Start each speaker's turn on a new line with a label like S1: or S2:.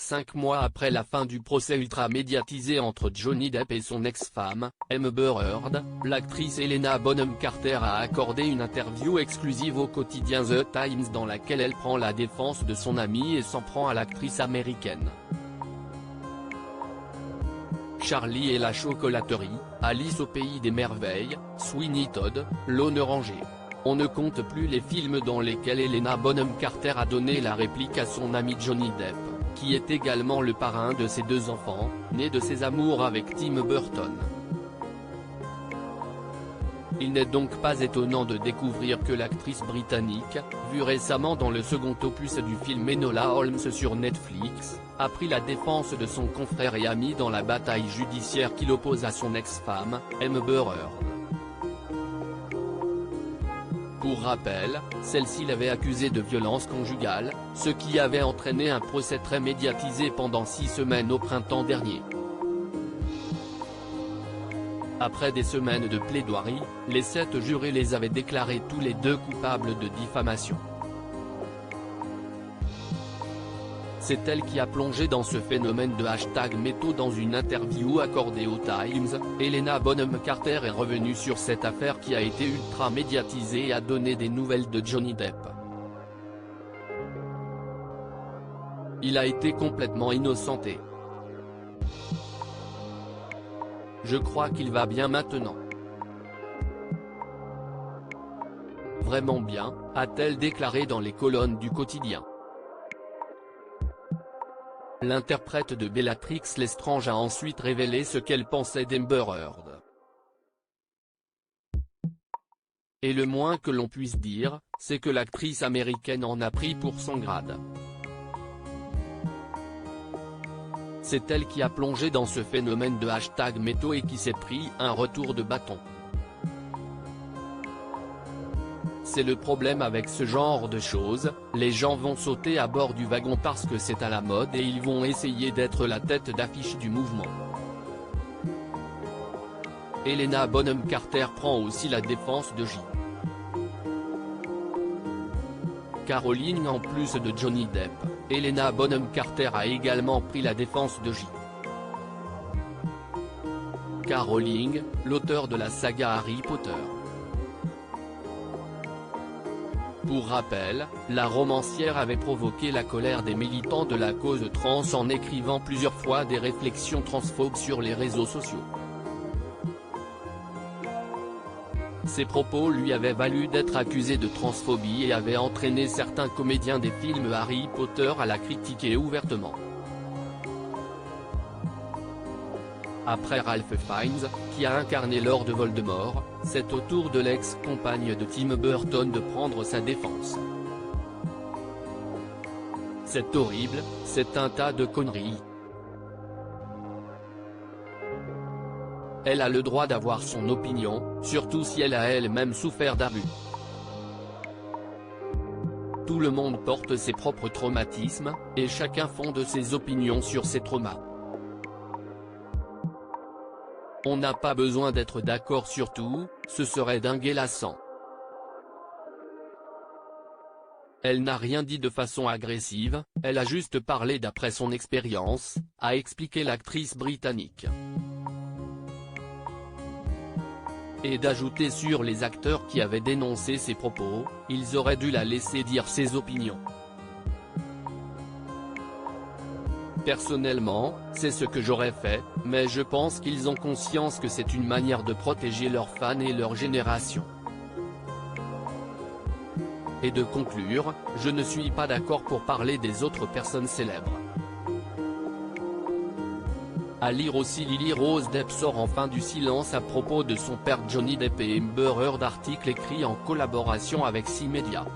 S1: 5 mois après la fin du procès ultra-médiatisé entre Johnny Depp et son ex-femme, Amber Heard, l'actrice Helena Bonham Carter a accordé une interview exclusive au quotidien The Times dans laquelle elle prend la défense de son amie et s'en prend à l'actrice américaine. Charlie et la chocolaterie, Alice au pays des merveilles, Sweeney Todd, Lone Ranger. On ne compte plus les films dans lesquels Helena Bonham Carter a donné la réplique à son ami Johnny Depp, qui est également le parrain de ses 2 enfants, nés de ses amours avec Tim Burton. Il n'est donc pas étonnant de découvrir que l'actrice britannique, vue récemment dans le second opus du film Enola Holmes sur Netflix, a pris la défense de son confrère et ami dans la bataille judiciaire qui l'oppose à son ex-femme, Amber Heard. Pour rappel, celle-ci l'avait accusé de violence conjugale, ce qui avait entraîné un procès très médiatisé pendant 6 semaines au printemps dernier. Après des semaines de plaidoirie, les 7 jurés les avaient déclarés tous les 2 coupables de diffamation. C'est elle qui a plongé dans ce phénomène de #MeToo dans une interview accordée au Times. Helena Bonham Carter est revenue sur cette affaire qui a été ultra médiatisée et a donné des nouvelles de Johnny Depp. Il a été complètement innocenté. Je crois qu'il va bien maintenant. Vraiment bien, a-t-elle déclaré dans les colonnes du quotidien. L'interprète de Bellatrix Lestrange a ensuite révélé ce qu'elle pensait d'Amber Heard. Et le moins que l'on puisse dire, c'est que l'actrice américaine en a pris pour son grade. C'est elle qui a plongé dans ce phénomène de #MeToo et qui s'est pris un retour de bâton. C'est le problème avec ce genre de choses, les gens vont sauter à bord du wagon parce que c'est à la mode et ils vont essayer d'être la tête d'affiche du mouvement. Helena Bonham Carter prend aussi la défense de J. Caroline. En plus de Johnny Depp, Helena Bonham Carter a également pris la défense de J. Rowling, l'auteur de la saga Harry Potter. Pour rappel, la romancière avait provoqué la colère des militants de la cause trans en écrivant plusieurs fois des réflexions transphobes sur les réseaux sociaux. Ces propos lui avaient valu d'être accusé de transphobie et avaient entraîné certains comédiens des films Harry Potter à la critiquer ouvertement. Après Ralph Fiennes, qui a incarné Lord Voldemort, c'est au tour de l'ex-compagne de Tim Burton de prendre sa défense. C'est horrible, c'est un tas de conneries. Elle a le droit d'avoir son opinion, surtout si elle a elle-même souffert d'abus. Tout le monde porte ses propres traumatismes, et chacun fonde ses opinions sur ses traumas. On n'a pas besoin d'être d'accord sur tout, ce serait dingue et lassant. Elle n'a rien dit de façon agressive, elle a juste parlé d'après son expérience, a expliqué l'actrice britannique. Et d'ajouter sur les acteurs qui avaient dénoncé ses propos, ils auraient dû la laisser dire ses opinions. Personnellement, c'est ce que j'aurais fait, mais je pense qu'ils ont conscience que c'est une manière de protéger leurs fans et leur génération. Et de conclure, je ne suis pas d'accord pour parler des autres personnes célèbres. À lire aussi Lily Rose Depp sort enfin du silence à propos de son père Johnny Depp et Amber Heard, article écrit en collaboration avec 6 médias.